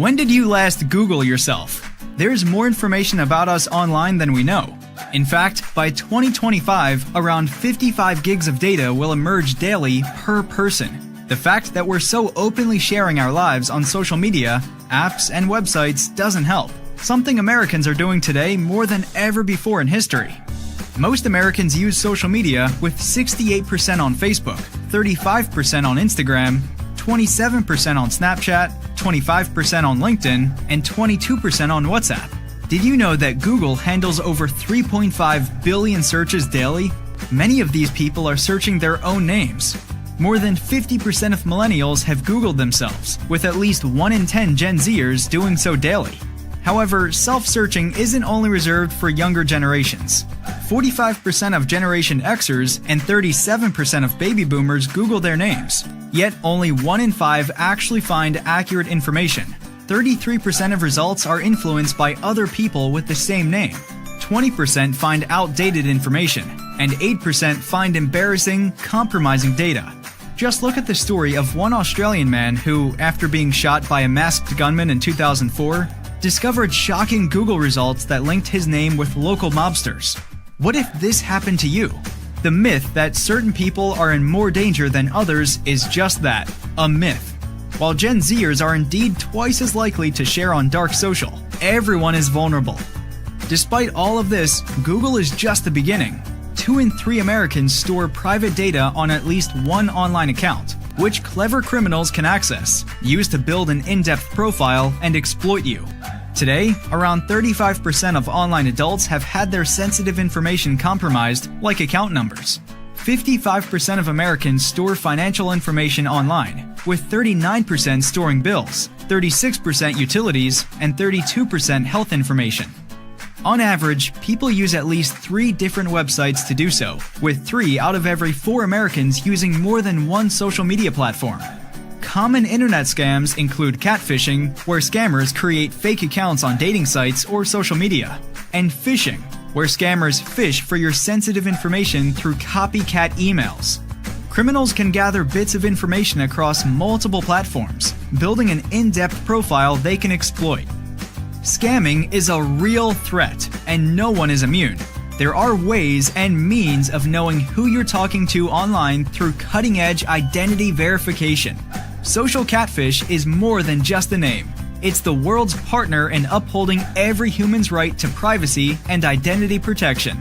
When did you last Google yourself? There's more information about us online than we know. In fact, by 2025, around 55 gigs of data will emerge daily per person. The fact that we're so openly sharing our lives on social media, apps, and websites doesn't help. Something Americans are doing today more than ever before in history. Most Americans use social media with 68% on Facebook, 35% on Instagram, 27% on Snapchat, 25% on LinkedIn, and 22% on WhatsApp. Did you know that Google handles over 3.5 billion searches daily? Many of these people are searching their own names. More than 50% of millennials have Googled themselves, with at least 1 in 10 Gen Zers doing so daily. However, self-searching isn't only reserved for younger generations. 45% of Generation Xers and 37% of baby boomers Google their names. Yet only 1 in 5 actually find accurate information. 33% of results are influenced by other people with the same name. 20% find outdated information, and 8% find embarrassing, compromising data. Just look at the story of one Australian man who, after being shot by a masked gunman in 2004, discovered shocking Google results that linked his name with local mobsters. What if this happened to you? The myth that certain people are in more danger than others is just that, a myth. While Gen Zers are indeed twice as likely to share on dark social, everyone is vulnerable. Despite all of this, Google is just the beginning. 2 in 3 Americans store private data on at least one online account, which clever criminals can access, use to build an in-depth profile, and exploit you. Today, around 35% of online adults have had their sensitive information compromised, like account numbers. 55% of Americans store financial information online, with 39% storing bills, 36% utilities, and 32% health information. On average, people use at least 3 different websites to do so, with 3 out of every 4 Americans using more than one social media platform. Common internet scams include catfishing, where scammers create fake accounts on dating sites or social media, and phishing, where scammers fish for your sensitive information through copycat emails. Criminals can gather bits of information across multiple platforms, building an in-depth profile they can exploit. Scamming is a real threat, and no one is immune. There are ways and means of knowing who you're talking to online through cutting-edge identity verification. Social Catfish is more than just a name. It's the world's partner in upholding every human's right to privacy and identity protection.